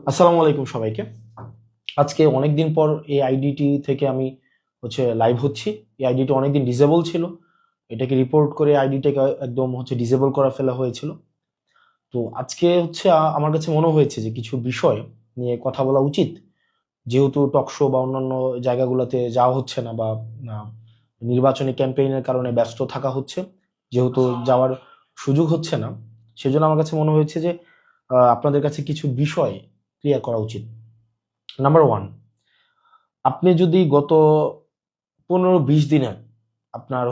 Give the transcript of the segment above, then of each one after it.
আসসালামু আলাইকুম সবাইকে। আজকে অনেকদিন পর এই আইডিটি থেকে আমি লাইভ হচ্ছি। এই আইডিটি অনেকদিন ডিসেবল ছিল, এটাকে রিপোর্ট করে আইডিটাকে একদম ডিসেবল করা ফেলা হয়েছিল। তো আজকে আমার কাছে মনে হয়েছে যে কিছু বিষয় নিয়ে কথা বলা উচিত, যেহেতু টক শো বা অন্যান্য জায়গাগুলোতে যাওয়া হচ্ছে না, বা নির্বাচনী ক্যাম্পেইনের কারণে ব্যস্ত থাকা হচ্ছে, যেহেতু যাওয়ার সুযোগ হচ্ছে না, সেজন্য আমার কাছে মনে হয়েছে যে আপনাদের কাছে কিছু বিষয় ক্লিয়ার করা উচিত। নাম্বার ওয়ান, আপনি যদি গত 15-20 দিনের আপনার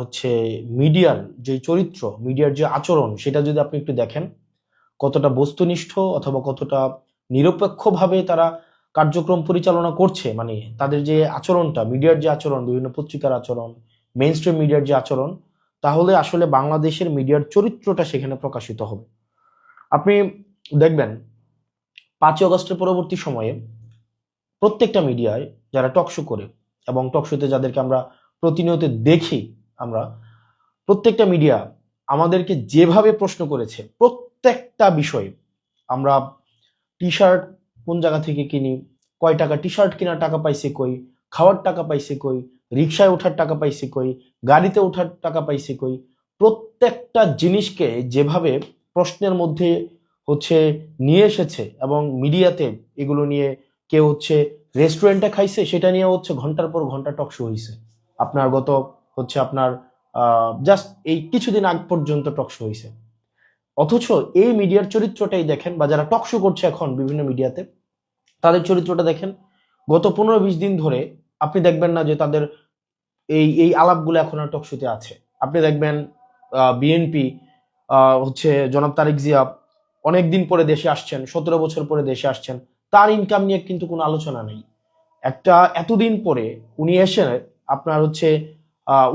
মিডিয়ার যে চরিত্র, মিডিয়ার যে আচরণ, সেটা যদি আপনি একটু দেখেন, কতটা বস্তুনিষ্ঠ অথবা কতটা নিরপেক্ষভাবে তারা কার্যক্রম পরিচালনা করছে, মানে তাদের যে আচরণটা, মিডিয়ার যে আচরণ, বিভিন্ন পত্রিকার আচরণ, মেইন স্ট্রিম মিডিয়ার যে আচরণ, তাহলে আসলে বাংলাদেশের মিডিয়ার চরিত্রটা সেখানে প্রকাশিত হবে। আপনি দেখবেন 5ই আগস্টের পরবর্তী সময়ে প্রত্যেকটা মিডিয়ায় যারা টকশো করে, এবং টকশোতে যাদেরকে আমরা প্রতিনিয়ত দেখি, আমরা প্রত্যেকটা মিডিয়া আমাদেরকে যেভাবে প্রশ্ন করেছে, প্রত্যেকটা বিষয়, আমরা টি শার্ট কোন জায়গা থেকে কিনি, কয় টাকা টি শার্ট কেনার টাকা পাইছে কই, খাওয়ার টাকা পাইছে কই, রিক্সায় ওঠার টাকা পাইছে কই, গাড়িতে ওঠার টাকা পাইছে কই, প্রত্যেকটা জিনিসকে যেভাবে প্রশ্নের মধ্যে হচ্ছে নিয়ে এসেছে, এবং মিডিয়াতে এগুলো নিয়ে কেউ রেস্টুরেন্টে খাইছে, সেটা নিয়ে ঘন্টার পর ঘন্টা টক শো হয়েছে। আপনার গত আপনার জাস্ট এই কিছুদিন আগ পর্যন্ত টক শো হয়েছে। অথচ এই মিডিয়ার চরিত্রটাই দেখেন, বা যারা টক শো করছে এখন বিভিন্ন মিডিয়াতে, তাদের চরিত্রটা দেখেন। গত 15-20 দিন ধরে আপনি দেখবেন না যে তাদের এই এই আলাপগুলো এখন আর টক শোতে আছে। আপনি দেখবেন বিএনপি জনাব তারেক জিয়া অনেকদিন পরে দেশে আসছেন, 17 বছর পরে দেশে আসছেন, তার ইনকাম নিয়ে কিন্তু কোনো আলোচনা নেই। এতদিন পরে উনি এসে আপনার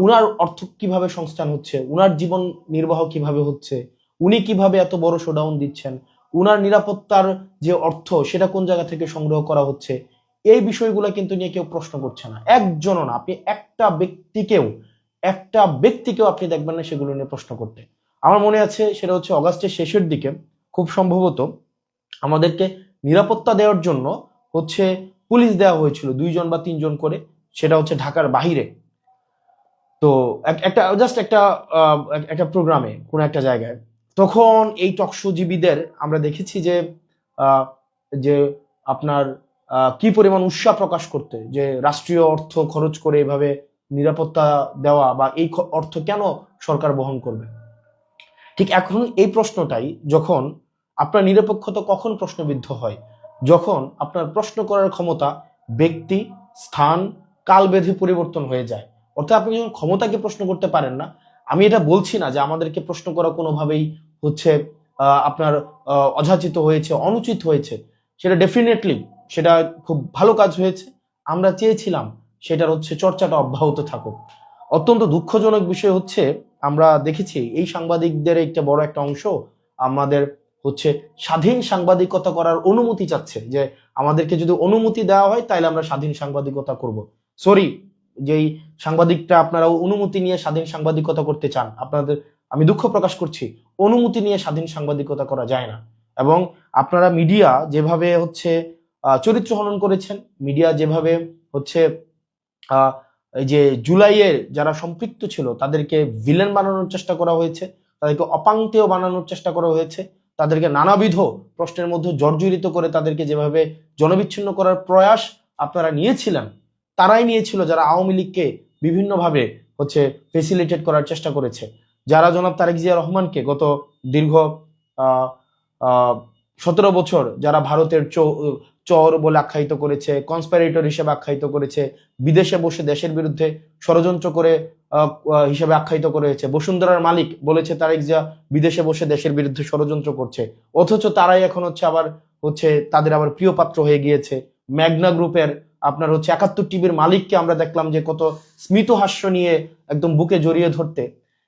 উনার অর্থ কিভাবে সংস্থান হচ্ছে, উনার জীবন নির্বাহ কিভাবে হচ্ছে, উনি কিভাবে এত বড় শোডাউন দিচ্ছেন, উনার নিরাপত্তার যে অর্থ সেটা কোন জায়গা থেকে সংগ্রহ করা হচ্ছে, এই বিষয়গুলো কিন্তু নিয়ে কেউ প্রশ্ন করছে না। একজনও না, আপনি একটা ব্যক্তিকেও আপনি দেখবেন না সেগুলো নিয়ে প্রশ্ন করতে। আমার মনে আছে, সেটা অগাস্টের শেষের দিকে খুব সম্ভবত আমাদেরকে নিরাপত্তা দেওয়ার জন্য হচ্ছে পুলিশ দেওয়া হয়েছিল 2 জন বা 3 জন করে, সেটা ঢাকার বাহিরে। তো একটা জাস্ট একটা প্রোগ্রামে কোন একটা জায়গায়, তখন এই টকশোজীবীদের আমরা দেখেছি যে আহ, যে আপনার কি পরিমাণ উৎসাহ প্রকাশ করতে, যে রাষ্ট্রীয় অর্থ খরচ করে এভাবে নিরাপত্তা দেওয়া, বা এই অর্থ কেন সরকার বহন করবে। ঠিক এখন এই প্রশ্নটাই, যখন আপনার নিরপেক্ষতা কখন প্রশ্নবিদ্ধ হয়, যখন আপনার প্রশ্ন করার ক্ষমতা ব্যক্তি, স্থান, কাল বেঁধে পরিবর্তন হয়ে যায়। অর্থাৎ আপনি যখন ক্ষমতাকে প্রশ্ন করতে পারেন না, আমি এটা বলছি না যে আমাদেরকে প্রশ্ন করা কোনোভাবেই হচ্ছে আপনার অযাচিত হয়েছে, অনুচিত হয়েছে। সেটা ডেফিনেটলি, সেটা খুব ভালো কাজ হয়েছে। আমরা চেয়েছিলাম সেটার চর্চাটা অব্যাহত থাকুক। অত্যন্ত দুঃখজনক বিষয় আমরা দেখেছি এই সাংবাদিকদের একটা বড় একটা অংশ আমাদের স্বাধীন সাংবাদিকতা করার অনুমতি চাচ্ছে, যে আমাদেরকে যদি অনুমতি দেওয়া হয় তাহলে আমরা স্বাধীন সাংবাদিকতা করব। সরি, যেই সাংবাদিকটা আপনারা অনুমতি নিয়ে স্বাধীন সাংবাদিকতা করতে চান, আপনাদের আমি দুঃখ প্রকাশ করছি, অনুমতি নিয়ে স্বাধীন সাংবাদিকতা করা যায় না। এবং আপনারা মিডিয়া যেভাবে চরিত্র হনন করেছেন, মিডিয়া যেভাবে আহ এই যে জুলাইয়ের যারা সম্পৃক্ত ছিল তাদেরকে ভিলেন বানানোর চেষ্টা করা হয়েছে, তাদেরকে অপাংতেয় বানানোর চেষ্টা করা হয়েছে, তাদেরকে নানাবিধ প্রশ্নের মধ্যে জর্জরিত করে তাদেরকে যেভাবে জনবিচ্ছিন্ন করার প্রয়াস আপনারা নিয়েছিলেন, তারাই নিয়েছিল যারা আওয়ামী লীগকে বিভিন্নভাবে ফেসিলিটেট করার চেষ্টা করেছে, যারা জনাব তারেক জিয়া রহমানকে গত দীর্ঘ আহ আহ 17 বছর যারা ভারতের চোর বলে আখ্যায়িত করেছে, কনস্পাইরেটর হিসেবে আখ্যায়িত করেছে, বিদেশে বসে দেশের বিরুদ্ধে ষড়যন্ত্র করে হিসেবে আখ্যায়িত করেছে, বসুন্ধরার মালিক বলেছে তারেক জিয়া বিদেশে বসে দেশের বিরুদ্ধে ষড়যন্ত্র করছে, অথচ তারাই এখন আবার তাদের আবার প্রিয় পাত্র হয়ে গিয়েছে। ম্যাগনা গ্রুপের আপনার 71 টিভির মালিককে আমরা দেখলাম যে কত স্মিত হাস্য নিয়ে একদম বুকে জড়িয়ে ধরতে।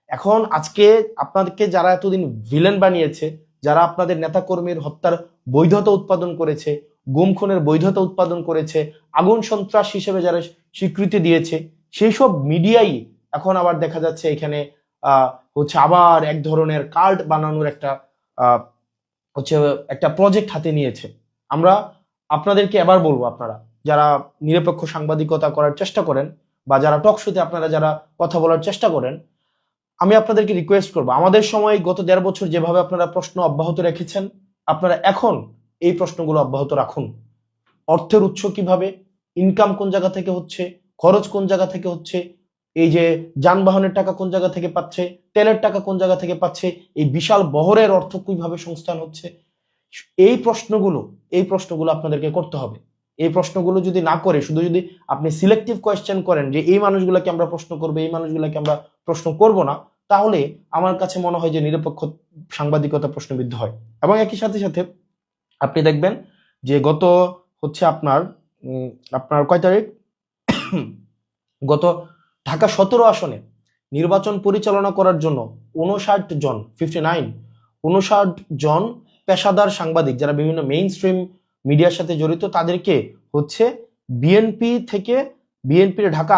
এখন আজকে আপনাদেরকে যারা এতদিন ভিলেন বানিয়েছে, যারা আপনাদের নেতাকর্মীর হত্যার বৈধতা উৎপাদন করেছে, গুম খুনের বৈধতা উৎপাদন করেছে, আগুন সন্ত্রাস হিসেবে যারা স্বীকৃতি দিয়েছে, সেই সব মিডিয়াই এখন আবার দেখা যাচ্ছে এখানে আবার এক ধরনের কার্ড বানানোর একটা প্রজেক্ট হাতে নিয়েছে। আমরা আপনাদেরকে এবার বলবো, আপনারা যারা নিরপেক্ষ সাংবাদিকতা করার চেষ্টা করেন বা যারা টক শোতে আপনারা যারা কথা বলার চেষ্টা করেন, আমি আপনাদেরকে রিকোয়েস্ট করবো, আমাদের সময় গত 1.5 বছর যেভাবে আপনারা প্রশ্ন অব্যাহত রেখেছেন, আপনারা এখন এই প্রশ্নগুলো অব্যাহত রাখুন। অর্থের উৎস কিভাবে, ইনকাম কোন জায়গা থেকে হচ্ছে, খরচ কোন জায়গা থেকে হচ্ছে, এই যে যানবাহনের টাকা কোন জায়গা থেকে পাচ্ছে, তেলের টাকা কোন জায়গা থেকে পাচ্ছে, এই বিশাল বহরের অর্থ কিভাবে সংস্থান হচ্ছে, এই প্রশ্নগুলো আপনাদেরকে করতে হবে। এই প্রশ্নগুলো যদি না করে শুধু যদি আপনি সিলেক্টিভ কোয়েশ্চেন করেন যে এই মানুষগুলোকে আমরা প্রশ্ন করবো, এই মানুষগুলোকে আমরা প্রশ্ন করব না, তাহলে আমার কাছে মনে হয় যে নিরপেক্ষ সাংবাদিকতা প্রশ্নবিদ্ধ হয়। এবং একই সাথে সাথে আপনি দেখবেন যে গত হচ্ছে আপনার কয় তারিখ, গত ঢাকা 17 আসনে নির্বাচন পরিচালনা করার জন্য 59 জন পেশাদার সাংবাদিক যারা বিভিন্ন মেইন স্ট্রিম মিডিয়ার সাথে জড়িত, তাদেরকে হচ্ছে বিএনপির ঢাকা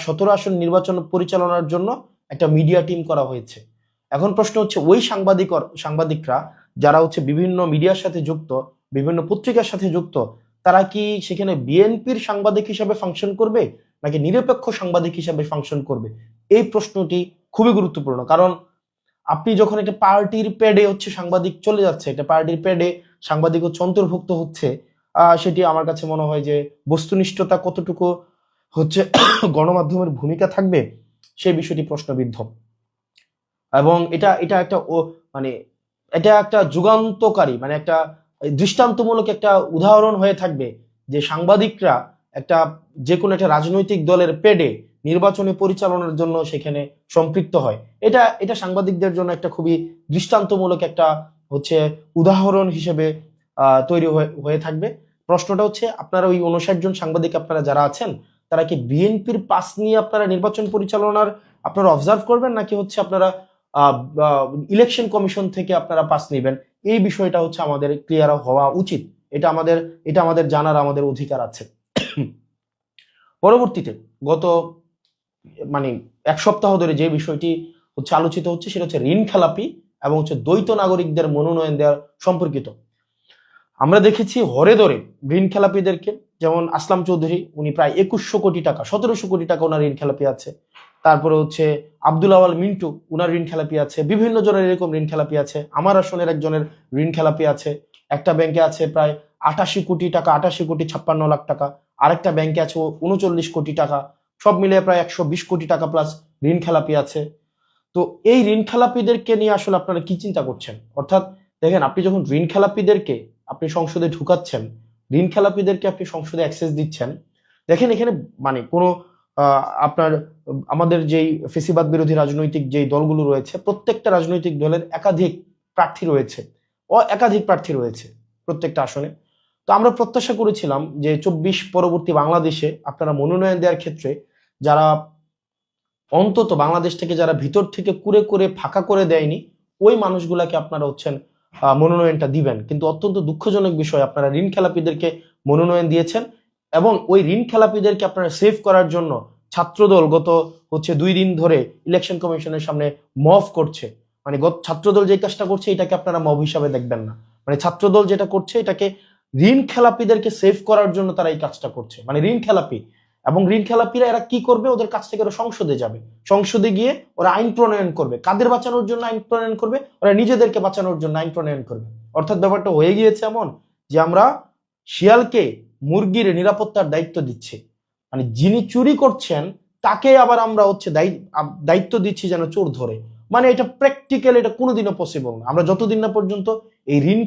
17 আসন নির্বাচন পরিচালনার জন্য একটা মিডিয়া টিম করা হয়েছে। এখন প্রশ্ন হচ্ছে, ওই সাংবাদিকরা যারা হচ্ছে বিভিন্ন মিডিয়ার সাথে যুক্ত, বিভিন্ন পত্রিকার সাথে যুক্ত, তারা কি সেখানে বিএনপির সাংবাদিক হিসাবে ফাংশন করবে নাকি নিরপেক্ষ সাংবাদিক হিসাবে ফাংশন করবে? এই প্রশ্নটি খুবই গুরুত্বপূর্ণ। কারণ আপনি যখন একটা পার্টির প্যাডে হচ্ছে সাংবাদিক চলে যাচ্ছে, একটা পার্টির প্যাডে সাংবাদিক হচ্ছে অন্তর্ভুক্ত হচ্ছে, সেটি আমার কাছে মনে হয় যে বস্তুনিষ্ঠতা কতটুকু হচ্ছে গণমাধ্যমের ভূমিকা থাকবে সেই বিষয়টি প্রশ্নবিদ্ধ। এবং এটা এটা একটা মানে এটা একটা যুগান্তকারী, মানে একটা দৃষ্টান্তমূলক একটা উদাহরণ হয়ে থাকবে যে সাংবাদিকরা যে কোনো একটা রাজনৈতিক দলের পেডে নির্বাচনী পরিচালনার জন্য সেখানে সম্পৃক্ত হয়। এটা সাংবাদিকদের জন্য একটা খুবই দৃষ্টান্তমূলক একটা হচ্ছে উদাহরণ হিসেবে তৈরি হয়ে থাকবে। প্রশ্নটা হচ্ছে, আপনারা ওই 59 জন সাংবাদিক আপনারা যারা আছেন, তারা কি বিএনপির পাস নিয়ে আপনারা নির্বাচন পরিচালনার আপনারা অবজার্ভ করবেন, নাকি হচ্ছে আপনারা ইলেকশন কমিশন থেকে আপনারা পাস নেবেন? এই বিষয়টা হচ্ছে আমাদের ক্লিয়ার হওয়া উচিত। এটা আমাদের জানার আমাদের অধিকার আছে। পরবর্তীতে গত মানে 1 সপ্তাহ ধরে যে বিষয়টি হচ্ছে আলোচিত হচ্ছে সেটা হচ্ছে ঋণ খেলাপি এবং হচ্ছে দ্বৈত নাগরিকদের মনোনয়ন দেওয়ার সম্পর্কিত। আমরা দেখেছি হরে ধরে ঋণ খেলাপিদেরকে, যেমন আসলাম চৌধুরী, উনি প্রায় 2100 কোটি টাকা, 1700 কোটি টাকা ওনার ঋণ খেলাপি আছে। তারপরে হচ্ছে আব্দুল আওয়াল মিন্টু, উনার ঋণ খেলাপি আছে। বিভিন্ন জনের এরকম ঋণ খেলাপি আছে। আমার আসনের একজনের ঋণ খেলাপি আছে। একটা ব্যাংকে আছে প্রায় 88 কোটি টাকা, 88 কোটি 56 লাখ টাকা। আরেকটা ব্যাংকে আছে 39 কোটি টাকা। সব মিলিয়ে প্রায় 120 কোটি টাকা প্লাস ঋণ খেলাপি আছে। তো এই ঋণ খেলাপিদেরকে নিয়ে আসলে আপনারা কি চিন্তা করছেন? অর্থাৎ দেখেন, আপনি যখন ঋণ খেলাপিদেরকে আপনি সংসদে ঢুকাচ্ছেন, ঋণ খেলাপিদেরকে আপনি সংসদে অ্যাক্সেস দিচ্ছেন, দেখেন এখানে মানে কোনো আপনার আমাদের যেই ফেসিবাদ বিরোধী রাজনৈতিক যেই দলগুলো রয়েছে, প্রত্যেকটা রাজনৈতিক দলের একাধিক প্রার্থী রয়েছে প্রত্যেকটা আসনে। তো আমরা প্রত্যাশা করেছিলাম যে 24 পরবর্তী বাংলাদেশে আপনারা মনোনয়ন দেওয়ার ক্ষেত্রে যারা অন্তত বাংলাদেশ থেকে যারা ভিতর থেকে কুরে করে ফাঁকা করে দেয়নি, ওই মানুষগুলাকে আপনারা হচ্ছেন মনোনয়নটা দিবেন। কিন্তু অত্যন্ত দুঃখজনক বিষয়, আপনারা ঋণ খেলাপিদেরকে মনোনয়ন দিয়েছেন এবং ওই ঋণ খেলাপিদেরকে আপনারা সেভ করার জন্য ছাত্রদল গত হচ্ছে 2 দিন ধরে ইলেকশন কমিশনের সামনে মব করছে। মানে ছাত্রদল যে কাজটা করছে এটাকে আপনারা মব হিসাবে দেখবেন না। মানে ছাত্রদল যেটা করছে এটাকে ঋণ খেলাপিদেরকে সেভ করার জন্য তারা এই কাজটা করছে। মানে ঋণ খেলাপি এবং ঋণ খেলাপিরা এরা কি করবে, ওদের কাছ থেকে ওরা সংসদে যাবে, সংসদে গিয়ে ওরা আইন প্রণয়ন করবে। কাদের বাঁচানোর জন্য আইন প্রণয়ন করবে? ওরা নিজেদেরকে বাঁচানোর জন্য আইন প্রণয়ন করবে। অর্থাৎ ব্যাপারটা হয়ে গিয়েছে এমন যে আমরা শিয়ালকে মুরগির নিরাপত্তার দায়িত্ব দিচ্ছি, মানে যিনি চুরি করছেন তাকে আবার আমরা হচ্ছে দায়িত্ব দিচ্ছি যেন চোর ধরে। মানে এটা প্র্যাকটিক্যালি এটা কোনোদিনও পসিবল না। আমরা যতদিন না পর্যন্ত এই ঋণ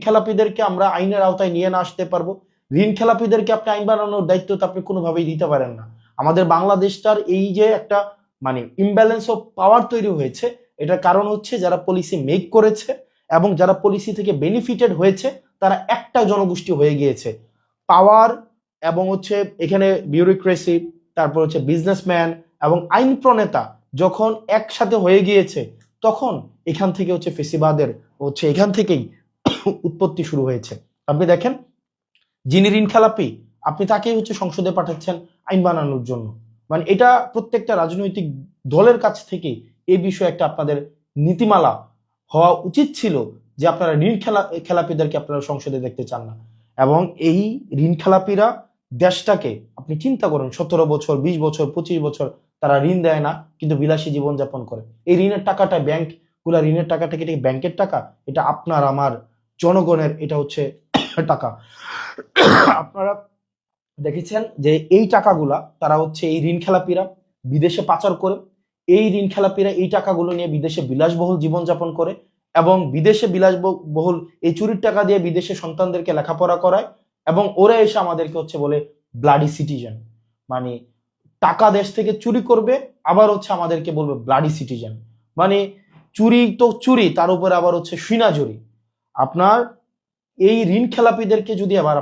খেলাপিদেরকে আমরা আইনের আওতায় নিয়ে না আসতে পারবো, ঋণ খেলাপিদেরকে আপনি আইন বানানোর দায়িত্ব তো আপনি কোনোভাবেই দিতে পারেন না। আমাদের বাংলাদেশটার এই যে একটা মানে ইমব্যালেন্স অফ পাওয়ার তৈরি হয়েছে, এটার কারণ হচ্ছে যারা পলিসি মেক করেছে এবং যারা পলিসি থেকে বেনিফিটেড হয়েছে তারা একটা জনগোষ্ঠী হয়ে গিয়েছে। পাওয়ার এবং হচ্ছে এখানে বিউরোক্রেসি, তারপর হচ্ছে বিজনেসম্যান এবং আইন প্রণেতা যখন একসাথে হয়ে গিয়েছে, তখন এখান থেকে হচ্ছে ফেসিবাদের হচ্ছে এখান থেকেই উৎপত্তি শুরু হয়েছে। আপনি দেখেন, যিনি ঋণ খেলাপি আপনি তাকেই হচ্ছে সংসদে পাঠাচ্ছেন আইন বানানোর জন্য। মানে এটা প্রত্যেকটা রাজনৈতিক দলের কাছ থেকে এই বিষয়ে একটা আপনাদের নীতিমালা হওয়া উচিত ছিল যে আপনারা খেলাপিদেরকে আপনারা সংসদে দেখতে চান না। এবং এই ঋণ খেলাপিরা দেশটাকে আপনি চিন্তা করুন, 17 বছর, 20 বছর, 25 বছর তারা ঋণ দেয় না, কিন্তু বিলাসী জীবনযাপন করে। এই ঋণের টাকাটা ঋণের টাকাটা কি ব্যাংকের টাকা? এটা আপনার আমার জনগণের, এটা হচ্ছে টাকা। আপনারা দেখেছেন যে এই টাকাগুলা তারা হচ্ছে এই ঋণ খেলাপিরা বিদেশে পাচার করে, এই ঋণ খেলাপিরা এই টাকাগুলো নিয়ে বিদেশে বিলাসবহুল জীবনযাপন করে, এবং বিদেশে বিলাসবহুল এই চুরির টাকা দিয়ে বিদেশে সন্তানদেরকে লেখাপড়া করায়, এবং ওরা এসে আমাদেরকে হচ্ছে বলে ব্লাডি সিটিজেন। মানে টাকা দেশ থেকে চুরি করবে, আবার হচ্ছে আমাদেরকে বলবে ব্লাডি সিটিজেন। মানে চুরি তো চুরি, তার উপরে আবার হচ্ছে সিনাজুরি। আপনার এই ঋণ খেলাপিদেরকে যদি আবার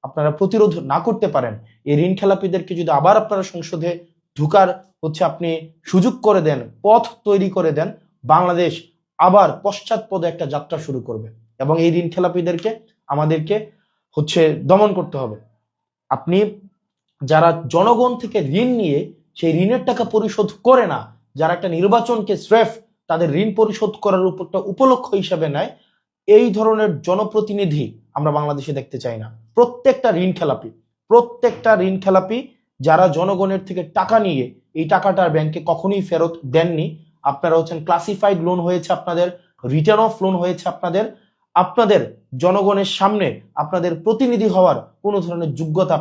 আপনারা প্রতিরোধ না করতে পারেন, এই ঋণ খেলাপিদেরকে যদি আবার আপনারা সংসদে ঢুকার হচ্ছে আপনি সুযোগ করে দেন, পথ তৈরি করে দেন, বাংলাদেশ আবার পশ্চাৎপদে একটা যাত্রা শুরু করবে। এবং এই ঋণ খেলাপিদেরকে আমাদেরকে হচ্ছে দমন করতে হবে। আপনি যারা জনগণ থেকে ঋণ নিয়ে সেই ঋণের টাকা পরিশোধ করে না, যারা একটা নির্বাচনকে স্রেফ তাদের ঋণ পরিশোধ করার উপর একটা উপলক্ষ হিসেবে নেয়, এই ধরনের জনপ্রতিনিধি আমরা বাংলাদেশে দেখতে চাই না। প্রত্যেকটা ঋণ খেলাপি যারা জনগণের থেকে টাকা নিয়ে এই টাকাটা ব্যাংকে কখনোই ফেরত দেননি। আপনারা হচ্ছেন ক্লাসিফাইড লোন হয়েছে আপনাদের, রিটার্ন অফ লোন হয়েছে আপনাদের জনগণের সামনে আপনাদের প্রতিনিধি হওয়ার কোনো ধরনের যোগ্যতা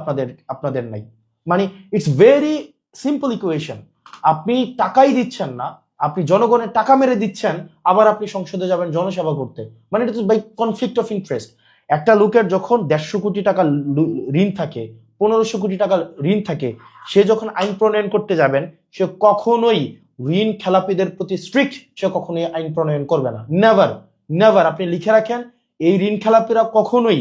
আপনাদের নাই। মানে ইটস ভেরি সিম্পল ইকুয়েশন। আপনি টাকাই দিচ্ছেন না, আপনি জনগণের টাকা মেরে দিচ্ছেন, আবার আপনি সংসদে যাবেন জনসেবা করতে। মানে এটা বাই কনফ্লিক্ট অফ ইন্টারেস্ট। একটা লোকের যখন 150 কোটি টাকা ঋণ থাকে, 1500 কোটি টাকা ঋণ থাকে, সে যখন আইন প্রণয়ন করতে যাবেন, সে কখনোই ঋণ খেলাপিদের প্রতি স্ট্রিক্ট সে কখনোই আইন প্রণয়ন করবে না। নেভার। আপনি লিখে রাখেন, এই ঋণ খেলাপিরা কখনোই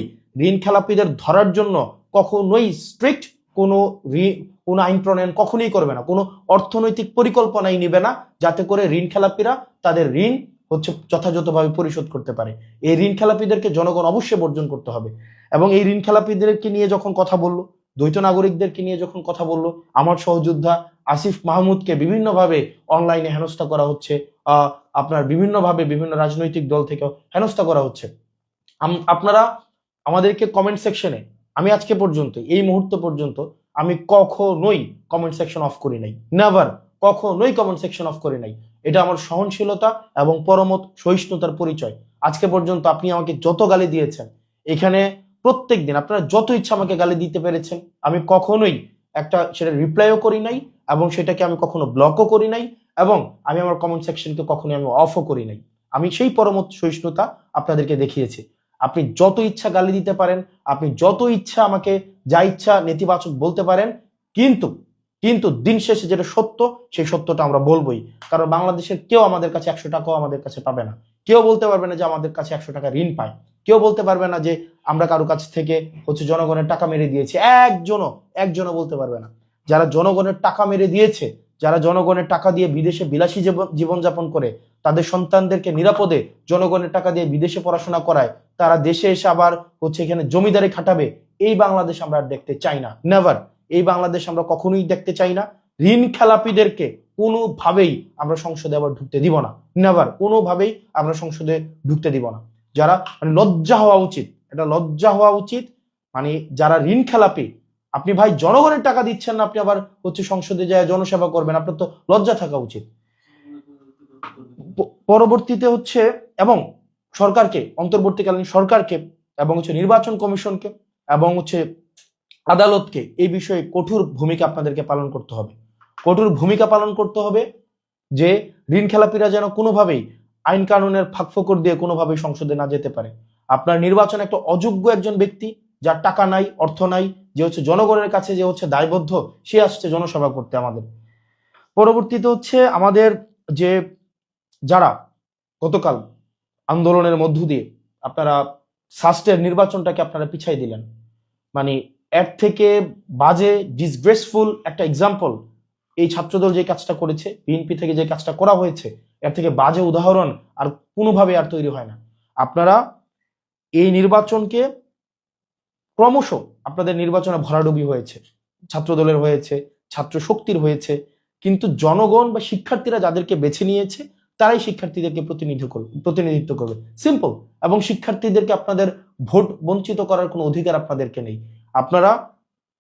ঋণ খেলাপিদের ধরার জন্য কখনোই স্ট্রিক্ট কোনো আইন প্রণয়ন কখনোই করবে না, কোনো অর্থনৈতিক পরিকল্পনাই নিবে না, যাতে করে ঋণ খেলাপিরা তাদের ঋণ হচ্ছে যথাযথভাবে পরিশোধ করতে পারে। এই ঋণ খেলাপিদেরকে জনগণ অবশ্যই বর্জন করতে হবে। এবং এই ঋণ খেলাপিদেরকে নিয়ে যখন কথা বললো, দ্বৈত নাগরিকদেরকে নিয়ে যখন কথা বললো, আমার সহযোদ্ধা আসিফ মাহমুদকে বিভিন্নভাবে অনলাইনে হেনস্থা করা হচ্ছে, আপনার বিভিন্নভাবে বিভিন্ন রাজনৈতিক দল থেকে হেনস্থা করা হচ্ছে। আপনারা আমাদেরকে কমেন্ট সেকশনে, আমি আজকে পর্যন্ত এই মুহূর্ত পর্যন্ত আমি কখনোই কমেন্ট সেকশন অফ করি নাই, নেভার, কখনোই কমেন্ট সেকশন অফ করি নাই। এটা আমার সহনশীলতা এবং পরমত সহিষ্ণুতার পরিচয়। আজকে পর্যন্ত আপনি আমাকে যত গালি দিয়েছেন, এখানে প্রত্যেক দিন আপনারা যত ইচ্ছা আমাকে গালি দিতে পেরেছেন, আমি কখনোই সেটা রিপ্লাইও করি নাই, এবং সেটাকে আমি কখনো ব্লকও করি নাই, এবং আমি আমার কমেন্ট সেকশনকে কখনোই আমি অফও করি নাই। আমি সেই পরমত সহিষ্ণুতা আপনাদেরকে দেখিয়েছি। আপনি যত ইচ্ছা গালি দিতে পারেন, আপনি যত ইচ্ছা আমাকে যা ইচ্ছা নেতিবাচক বলতে পারেন, কিন্তু দিন শেষে যেটা সত্য, সেই সত্যটা আমরা বলবোই। কারণ বাংলাদেশের কেউ আমাদের কাছে 100 টাকাও আমাদের কাছে পাবে না। কেউ বলতে পারবে না যে আমাদের কাছে 100 টাকা ঋণ পায়। কেউ বলতে পারবে না যে আমরা কারো কাছ থেকে হচ্ছে জনগণের টাকা মেরে দিয়েছি। একজনও বলতে পারবে না। যারা জনগণের টাকা মেরে দিয়েছে, যারা জনগণের টাকা দিয়ে বিদেশে বিলাসী জীবনযাপন করে, তাদের সন্তানদেরকে নিরাপদে জনগণের টাকা দিয়ে বিদেশে পড়াশোনা করায়, তারা দেশে এসে আবার হচ্ছে এখানে জমিদারি খাটাবে, এই বাংলাদেশ আমরা দেখতে চাই না। নেভার। এই বাংলাদেশ আমরা কখনোই দেখতে চাই না। ঋণ খেলাপিদেরকে কোনোভাবেই আমরা সংসদে আবার ঢুকতে দিব না। নেভার, কোনোভাবেই আমরা সংসদে ঢুকতে দিব না। যারা লজ্জা হওয়া উচিত, এটা লজ্জা হওয়া উচিত। মানে যারা ঋণ খেলাপি, আপনি ভাই জনগণের টাকা দিচ্ছেন না, আপনি আবার হচ্ছে সংসদে যায় জনসেবা করবেন, আপনার তো লজ্জা থাকা উচিত। পরবর্তীতে হচ্ছে এবং সরকারকে, অন্তর্বর্তীকালীন সরকারকে এবং হচ্ছে নির্বাচন কমিশনকে এবং হচ্ছে আদালতকে এই বিষয়ে কঠোর ভূমিকা আপনাদেরকে পালন করতে হবে। কঠোর ভূমিকা পালন করতে হবে যে ঋণ খেলাপিরা যেন কোনোভাবেই আইন কানুনের ফাঁকফোকর দিয়ে কোনোভাবেই সংসদে না যেতে পারে। আপনার নির্বাচন একটা অযোগ্য একজন ব্যক্তি, যার টাকা নাই, অর্থ নাই, যে হচ্ছে জনগণের কাছে যে হচ্ছে দায়বদ্ধ, সে আসছে জনসভা করতে আমাদের। পরবর্তীতে হচ্ছে আমাদের যে যারা গতকাল আন্দোলনের মধ্য দিয়ে আপনারা সাস্টের নির্বাচনটাকে আপনারা পিছাই দিলেন, মানে এর থেকে বাজে ডিসগ্রেসফুল একটা এক্সাম্পল এই ছাত্রদল যে কাজটা করেছে, বিএনপি থেকে যে কাজটা করা হয়েছে, এর থেকে বাজে উদাহরণ আর কোনোভাবে আর তৈরি হয় না। আপনারা এই নির্বাচনকে ক্রমশ আপনাদের নির্বাচনে ভরাডুবি হয়েছে, ছাত্রদলের হয়েছে, ছাত্র শক্তির হয়েছে, কিন্তু জনগণ বা শিক্ষার্থীরা যাদেরকে বেছে নিয়েছে তারাই শিক্ষার্থীদেরকে প্রতিনিধিত্ব করবে, সিম্পল। এবং শিক্ষার্থীদেরকে আপনাদের ভোট বঞ্চিত করার কোনো অধিকার আপনাদেরকে নেই। আপনারা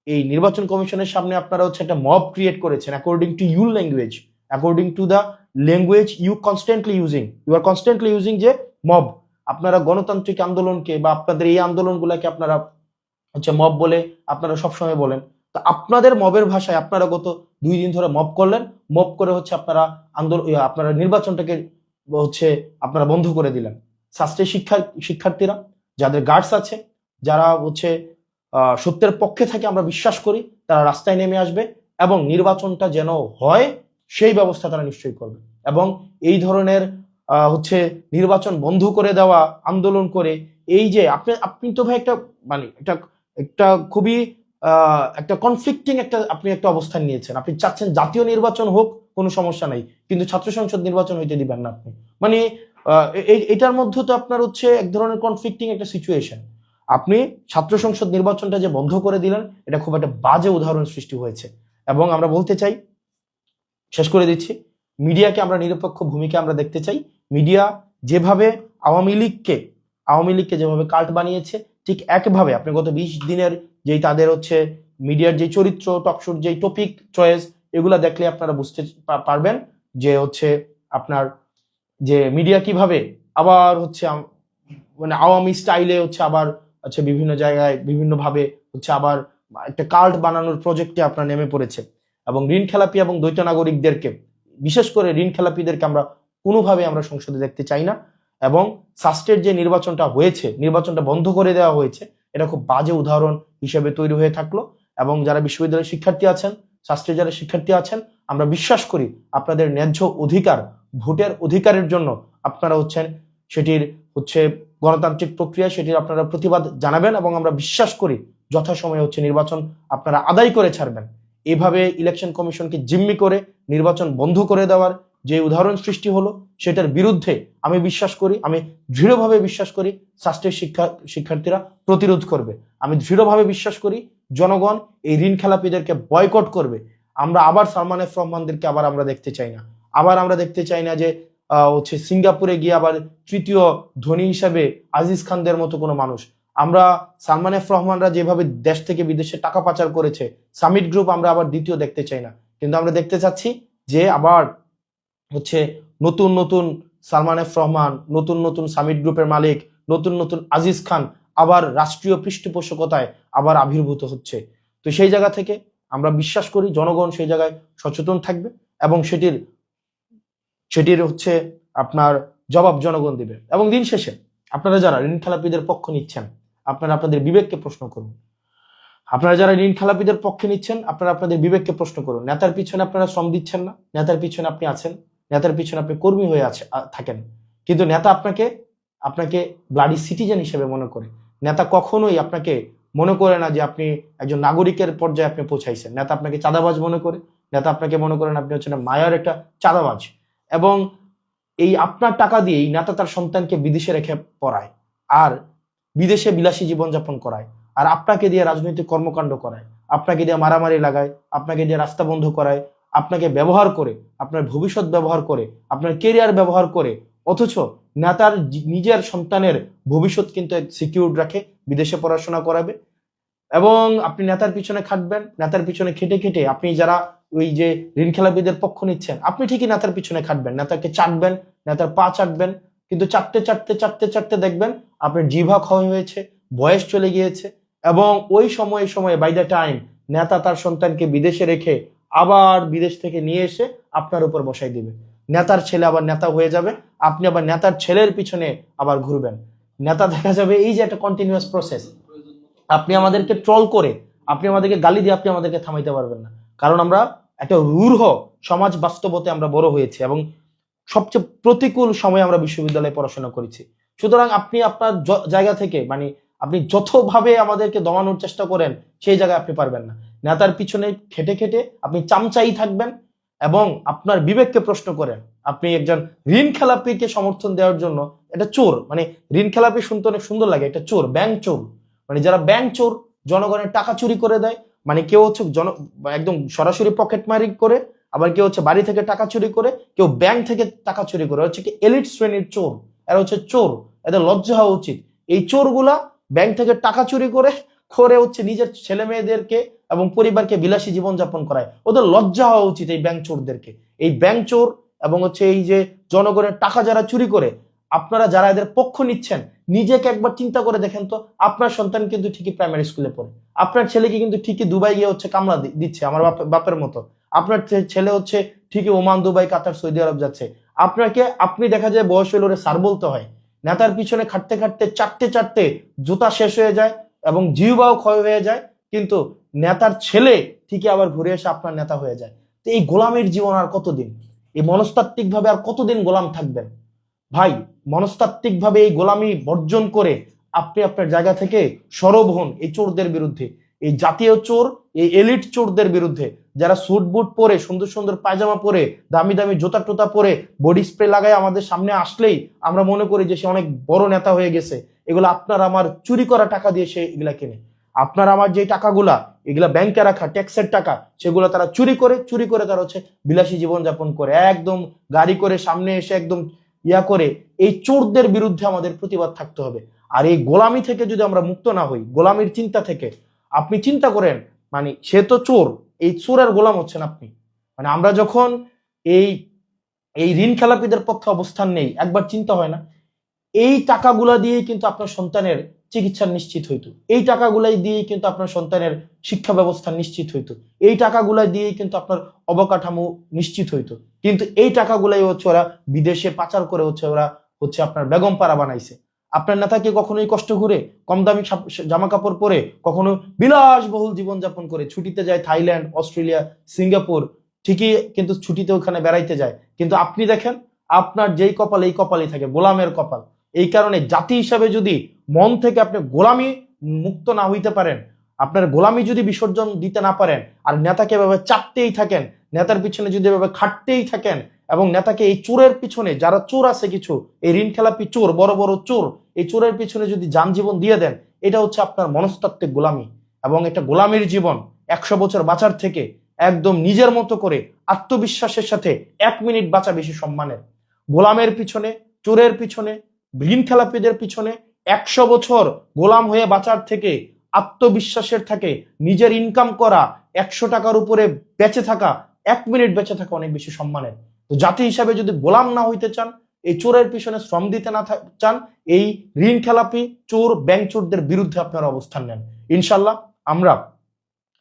এই নির্বাচন কমিশনের সামনে আপনারা হচ্ছে একটা মব ক্রিয়েট করেছেন according to your language, according to the language you are constantly using যে মব। আপনারা গণতান্ত্রিক আন্দোলনকে বা আপনাদের এই আন্দোলনগুলোকে আপনারা হচ্ছে মব বলে আপনারা সবসময় বলেন। তো আপনাদের মবের ভাষায় আপনারা গত 2 দিন ধরে মব করলেন, মব করে হচ্ছে আপনারা আপনারা নির্বাচনটাকে হচ্ছে আপনারা বন্ধ করে দিলেন। শাস্ত্রীয় শিক্ষার্থীরা যাদের গার্ডস আছে, যারা হচ্ছে সত্যের পক্ষে থাকে আমরা বিশ্বাস করি, তারা রাস্তায় নেমে আসবে এবং নির্বাচনটা যেন হয় সেই ব্যবস্থা তারা নিশ্চয়ই করবে। এবং এই ধরনের হচ্ছে নির্বাচন বন্ধ করে দেওয়া আন্দোলন করে এই যে আপনি তো ভাই একটা মানে একটা খুবই একটা কনফ্লিক্টিং আপনি একটা অবস্থান নিয়েছেন। আপনি চাচ্ছেন জাতীয় নির্বাচন হোক, কোনো সমস্যা নাই, কিন্তু ছাত্র সংসদ নির্বাচন হইতে দিবেন না আপনি। মানে এটার মধ্যে তো আপনার হচ্ছে এক ধরনের কনফ্লিক্টিং একটা সিচুয়েশন। আপনি ছাত্র সংসদ নির্বাচনটা যে বন্ধ করে দিলেন, এটা খুব একটা বাজে উদাহরণ সৃষ্টি হয়েছে। এবং আমরা বলতে চাই, শেষ করে দিচ্ছি, মিডিয়াকে আমরা নিরপেক্ষ ভূমিকা আমরা দেখতে চাই। মিডিয়া যেভাবে আওয়ামী লীগকে যেভাবে কাল্ট বানিয়েছে, ঠিক একভাবে আপনি গত 20 দিনের যেই তাদের হচ্ছে মিডিয়ার যে চরিত্র, টকশোর যে টপিক চয়েস, এগুলা দেখলে আপনারা বুঝতে পারবেন যে হচ্ছে আপনার যে মিডিয়া কিভাবে আবার হচ্ছে মানে আওয়ামী স্টাইলে হচ্ছে আবার হচ্ছে বিভিন্ন জায়গায় বিভিন্ন ভাবে হচ্ছে আবার একটা কাল্ট বানানোর প্রজেক্টে আপনার নেমে পড়েছে। এবং ঋণ খেলাপি এবং দ্বৈত নাগরিকদেরকে, বিশেষ করে ঋণ খেলাপিদেরকে আমরা কোনোভাবে আমরা সংসদে দেখতে চাই না। এবং সাস্টের যে নির্বাচনটা হয়েছে, নির্বাচনটা বন্ধ করে দেওয়া হয়েছে, এটা খুব বাজে উদাহরণ হিসেবে তৈরি হয়ে থাকলো। এবং যারা বিশ্ববিদ্যালয়ের শিক্ষার্থী আছেন, শাস্ত্রের যারা শিক্ষার্থী আছেন, আমরা বিশ্বাস করি আপনাদের ন্যায্য অধিকার, ভোটের অধিকারের জন্য আপনারা হচ্ছেন সেটির হচ্ছে গণতান্ত্রিক প্রক্রিয়া, সেটির আপনারা প্রতিবাদ জানাবেন। এবং আমরা বিশ্বাস করি যথাসময়ে হচ্ছে নির্বাচন আপনারা আদায় করে ছাড়বেন। এভাবে ইলেকশন কমিশনকে জিম্মি করে নির্বাচন বন্ধ করে দেওয়ার যে উদাহরণ সৃষ্টি হলো, সেটার বিরুদ্ধে আমি দৃঢ়ভাবে বিশ্বাস করি শাস্ত্রের শিক্ষার্থীরা প্রতিরোধ করবে। আমি দৃঢ়ভাবে বিশ্বাস করি জনগণ এই ঋণ খেলাপিদেরকে বয়কট করবে। আমরা আবার সালমান এফ রহমানদেরকে আমরা দেখতে চাই না। আমরা দেখতে চাই না যে হচ্ছে সিঙ্গাপুরে গিয়ে আবার তৃতীয় ধনী হিসাবে আজিজ খানদের মতো কোনো মানুষ। আমরা সালমান এফ রহমানরা যেভাবে দেশ থেকে বিদেশে টাকা পাচার করেছে, সামিট গ্রুপ আমরা আবার দ্বিতীয় দেখতে চাই না। কিন্তু আমরা দেখতে চাচ্ছি যে আবার হচ্ছে নতুন নতুন সালমান এফ রহমান, নতুন নতুন সামিট গ্রুপের মালিক, নতুন নতুন আজিজ খান আবার রাষ্ট্রীয় পৃষ্ঠপোষকতায় আবার আবির্ভূত হচ্ছে। তো সেই জায়গা থেকে আমরা বিশ্বাস করি জনগণ সেই জায়গায় সচেতন থাকবে এবং সেটির হচ্ছে আপনার জবাব জনগণ দিবে। এবং দিন শেষে আপনারা যারা ঋণ খেলাপিদের পক্ষ নিচ্ছেন, আপনারা আপনাদের বিবেককে প্রশ্ন করুন। আপনারা যারা ঋণ খেলাপিদের পক্ষে নিচ্ছেন, আপনারা আপনাদের বিবেককে প্রশ্ন করুন। নেতার পিছনে আপনারা শ্রম দিচ্ছেন না, নেতার পিছনে আপনি আছেন, নেতার পিছনে আপনি কর্মী হয়ে থাকেন, কিন্তু নেতা আপনাকে ব্লাডি সিটিজেন হিসেবে মনে করে। নেতা কখনোই আপনাকে মনে করে না যে আপনি একজন নাগরিকের পর্যায়ে আপনি পৌঁছাইছেন। নেতা আপনাকে চাঁদাবাজ মনে করে, নেতা আপনাকে মনে করেন আপনি হচ্ছেন মায়ার একটা চাঁদাবাজ। এবং এই আপনার টাকা দিয়েই নেতা তার সন্তানকে বিদেশে রেখে পড়ায় আর বিদেশে বিলাসী জীবনযাপন করায়, আর আপনাকে দিয়ে রাজনৈতিক কর্মকাণ্ড করায়, আপনাকে দিয়ে মারামারি লাগায়, আপনাকে দিয়ে রাস্তা বন্ধ করায়, আপনাকে ব্যবহার করে, আপনার ভবিষ্যৎ ব্যবহার করে, আপনার কেরিয়ার ব্যবহার করে। অথচ নেতার নিজের সন্তানের ভবিষ্যৎ কিন্তু সিকিউর রাখে, বিদেশে পড়াশোনা করাবে। এবং আপনি নেতার পিছনে খাটবেন, নেতার পিছনে খেটে খেটে আপনি যারা ওই যে ঋণ খেলাপিদের পক্ষ নিচ্ছেন, আপনি ঠিকই নেতার পিছনে খাটবেন, নেতাকে চাটবেন, নেতার পা চাটবেন, কিন্তু চাটতে দেখবেন আপনার জিভা ক্ষয় হয়েছে, বয়স চলে গিয়েছে। এবং ওই সময়ে বাই দ্য টাইম নেতা তার সন্তানকে বিদেশে রেখে আবার বিদেশ থেকে নিয়ে এসে আপনার উপর বসাই দিবে। নেতার ছেলে আবার নেতা হয়ে যাবে, আপনি আবার নেতার ছেলের পিছনে আবার ঘুরবেন। নেতা দেখা যাবে এই যে একটা কন্টিনিউয়াস প্রসেস। আপনি আমাদেরকে ট্রল করে, আপনি আমাদেরকে গালি দিয়ে আপনি আমাদেরকে থামাইতে পারবেন না, কারণ আমরা একটা রূঢ় সমাজ বাস্তবতে আমরা বড় হয়েছি এবং সবচেয়ে প্রতিকূল সময়ে আমরা বিশ্ববিদ্যালয়ে পড়াশোনা করেছি। সুতরাং আপনি আপনার জায়গা থেকে মানে আপনি যতভাবে আমাদেরকে দমানোর চেষ্টা করেন সেই জায়গায় আপনি পারবেন না। নেতার পিছনে খেটে খেটে আপনি চামচাই থাকবেন এবং আপনার বিবেককে প্রশ্ন করেন। আপনি একজন ঋণ খেলাপিকে সমর্থন দেওয়ার জন্য, এটা চোর, মানে ঋণ খেলাপি শুনতে অনেক সুন্দর লাগে, এটা চোর, ব্যাংক চোর। মানে যারা ব্যাংক চোর, জনগণের টাকা চুরি করে দেয়, মানে কেউ হচ্ছে একদম সরাসরি পকেট মারি করে, আবার কেউ হচ্ছে বাড়ি থেকে টাকা চুরি করে, কেউ ব্যাংক থেকে টাকা চুরি করে, হচ্ছে কি এলিট শ্রেণীর চোর। এরা হচ্ছে চোর, এদের লজ্জা হওয়া উচিত। এই চোরগুলা ব্যাংক থেকে টাকা চুরি করে করে হচ্ছে নিজের ছেলে মেয়েদেরকে এবং পরিবারকে বিলাসী জীবনযাপন করায়। ওদের লজ্জা হওয়া উচিত এই ব্যাংক চোরদেরকে। এই ব্যাংক চোর এবং হচ্ছে এই যে জনগণের টাকা যারা চুরি করে, আপনারা যারা এদের পক্ষ নিচ্ছেন, নিজেকে একবার চিন্তা করে দেখেন তো। আপনার সন্তান কিন্তু ঠিকই প্রাইমারি স্কুলে পড়ে, আপনার ছেলেকে কিন্তু ঠিকই দুবাই গিয়ে হচ্ছে কামলা দিচ্ছে আমার বাপের মতো, আপনার ছেলে হচ্ছে ঠিকই ওমান, দুবাই, কাতার, সৌদি আরব যাচ্ছে। আপনি দেখা যায় বয়স হলে ওরে স্যার বলতে হয়। নেতার পিছনে খাটতে খাটতে চারটে চারটে জুতা শেষ হয়ে যায় এবং জিহ্বাও ক্ষয় হয়ে যায়, কিন্তু নেতার ছেলে ঠিকই আবার ঘুরে এসে আপনার নেতা হয়ে যায়। তো এই গোলামের জীবন আর কতদিন? এই মনস্তাত্ত্বিক ভাবে আর কতদিন গোলাম থাকবেন? ভাই, মনস্তাত্ত্বিক ভাবে এই গোলামি বর্জন করে আপনি আপনার জায়গা থেকে সরব হন এই চোরদের বিরুদ্ধে, এই জাতীয় চোর, এই এলিট চোরদের বিরুদ্ধে, যারা স্যুট বুট পরে, সুন্দর সুন্দর পায়জামা পরে, দামি দামি জুতা টোতা পরে, বডি স্প্রে লাগায় আমাদের সামনে আসলেই আমরা মনে করি যে সে অনেক বড় নেতা হয়ে গেছে। এগুলো আপনার আমার চুরি করা টাকা দিয়ে সে এগুলা কেনে। আপনার আমার যে টাকাগুলা, এগুলা ব্যাংকে রাখা ট্যাক্সের টাকা, সেগুলো তারা চুরি করে তারা হচ্ছে বিলাসী জীবনযাপন করে, একদম গাড়ি করে সামনে এসে একদম করে। এই চোরদের বিরুদ্ধে আমাদের প্রতিবাদ থাকতে হবে। আর এই গোলামি থেকে যদি আমরা মুক্ত না হই, গোলামির চিন্তা থেকে, আপনি চিন্তা করেন, মানে সে তো চোর, এই চোরের গোলাম হচ্ছেন আপনি। মানে আমরা যখন এই এই ঋণ খেলাপিদের পক্ষে অবস্থান নেই, একবার চিন্তা হয় না? এই টাকাগুলা দিয়েই কিন্তু আপনার সন্তানের চিকিৎসা নিশ্চিত হইতো, এই টাকাগুলাই দিয়েই কিন্তু আপনার সন্তানের শিক্ষা ব্যবস্থা নিশ্চিত হইতো, এই টাকাগুলা দিয়েই কিন্তু আপনার অবকাঠামো নিশ্চিত হইতো। কিন্তু এই টাকাগুলাই হচ্ছে ওরা বিদেশে পাচার করে ওরা হচ্ছে আপনার বেগম পাড়া বানাইছে। আপনার নেতাকে কখনোই কষ্ট করে কম দামি জামা কাপড় পরে, কখনো বিলাসবহুল জীবনযাপন করে ছুটিতে যায় থাইল্যান্ড, অস্ট্রেলিয়া, সিঙ্গাপুর, ঠিকই কিন্তু ছুটিতে ওখানে বেড়াইতে যায়। কিন্তু আপনি দেখেন, আপনার যেই কপাল এই কপালই থাকে, গোলামের কপাল। এই কারণে জাতি হিসাবে যদি মন থেকে আপনি গোলামি মুক্ত না হইতে পারেন, আপনার গোলামি যদি বিসর্জন দিতে না পারেন, আর নেতাকে এভাবে চাপতেই থাকেন, নেতার পিছনে যদি এভাবে খাটতেই থাকেন, এবং নেতাকে এই চোরের পিছনে, যারা চোর আছে কিছু, এই ঋণ খেলাপি চোর, বড় বড় চোর, এই চোরের পিছনে যদি যান জীবন দিয়ে দেন, এটা হচ্ছে আপনার মনস্তাত্ত্বিক গোলামি। এবং এটা গোলামির জীবন 100 বছর বাঁচার থেকে একদম নিজের মতো করে আত্মবিশ্বাসের সাথে 1 মিনিট বাঁচা বেশি সম্মানের। গোলামের পিছনে, চোরের পিছনে, ঋণ খেলাপিদের পিছনে 100 বছর গোলাম হয়ে বাঁচার থেকে আত্মবিশ্বাসের থাকে নিজের ইনকাম করা 100 টাকার উপরে বেঁচে থাকা, 1 মিনিট বেঁচে থাকা অনেক বেশি সম্মানের। তো জাতি হিসাবে যদি গোলাম না হইতে চান, এই চোরের পিছনে শ্রম দিতে না চান, এই ঋণ খেলাপি চোর, ব্যাংক চোরদের বিরুদ্ধে আপনারা অবস্থান নেন। ইনশাল্লাহ আমরা,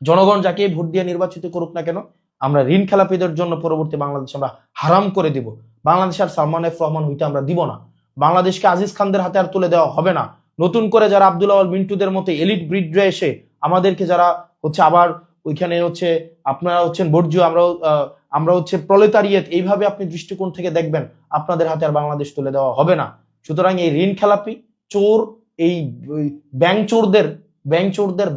জনগণ যাকে ভোট দিয়ে নির্বাচিত করুক না কেন, আমরা ঋণ খেলাপিদের জন্য পরবর্তী বাংলাদেশ আমরা হারাম করে দিব। বাংলাদেশ আর সালমান এফ রহমান হইতে আমরা দিব না। বাংলাদেশকে আজিজ খানদের হাতে আর তুলে দেওয়া হবে না। নতুন করে যারা আব্দুল আওয়াল মিন্টুদের মতো এলিট ব্রিডরা এসে আমাদেরকে যারা হচ্ছে আবার ওইখানে হচ্ছে আপনারা হচ্ছেন বর্জ্য, আমরা হচ্ছে প্রলেতারিয়েত, এইভাবে আপনি দৃষ্টিকোণ থেকে দেখবেন, আপনাদের হাতে আর বাংলাদেশ তুলে দেওয়া হবে না। সুতরাং এই ঋণ খেলাপি চোর, এই ব্যাংক চোরদের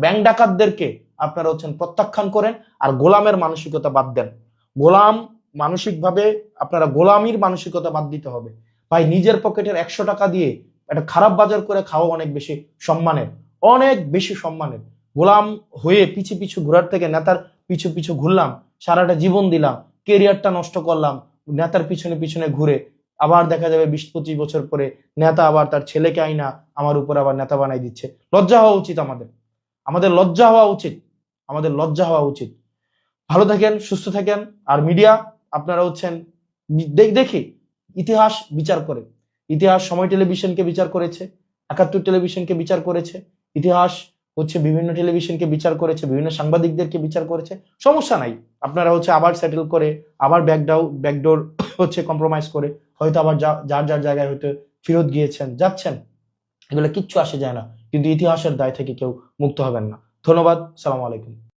ব্যাংক ডাকাতদেরকে আপনারা হচ্ছেন প্রত্যাখ্যান করেন, আর গোলামের মানসিকতা বাদ দেন। গোলাম মানসিকভাবে আপনারা গোলামির মানসিকতা বাদ দিতে হবে। ভাই, নিজের পকেটের 100 টাকা দিয়ে একটা খারাপ বাজার করে খাওয়া অনেক বেশি সম্মানের, অনেক বেশি সম্মানের। গোলাম হয়ে পিছু পিছু ঘোরার থেকে নেতার পিছু পিছু ঘুরলাম, সারাটা জীবন দিলাম, কেরিয়ারটা নষ্ট করলাম নেতার পিছনে পিছনে ঘুরে, আবার দেখা যাবে 20-25 বছর পরে নেতা আবার তার ছেলেকে আইনা আমার উপর আবার নেতা বানাই দিচ্ছে। লজ্জা হওয়া উচিত আমাদের লজ্জা হওয়া উচিত, আমাদের লজ্জা হওয়া উচিত। ভালো থাকেন, সুস্থ থাকেন। আর মিডিয়া আপনারা হচ্ছেন দেখি ইতিহাস বিচার করে, ইতিহাস সময় টেলিভিশনকে বিচার করেছে, 71 টেলিভিশনকে বিচার করেছে, ইতিহাস হচ্ছে বিভিন্ন টেলিভিশনকে বিচার করেছে, বিভিন্ন সাংবাদিকদেরকে বিচার করেছে। সমস্যা নাই, আপনারা হচ্ছে আবার সেটেল করে, আবার ব্যাকডোর হচ্ছে কম্প্রোমাইজ করে হয়তো আবার যার যার জায়গায় হয়তো ফেরত গিয়েছেন, যাচ্ছেন, এগুলো কিচ্ছু আসে যায় না, কিন্তু ইতিহাসের দায় থেকে কেউ মুক্ত হবেন না। ধন্যবাদ, সালাম আলাইকুম।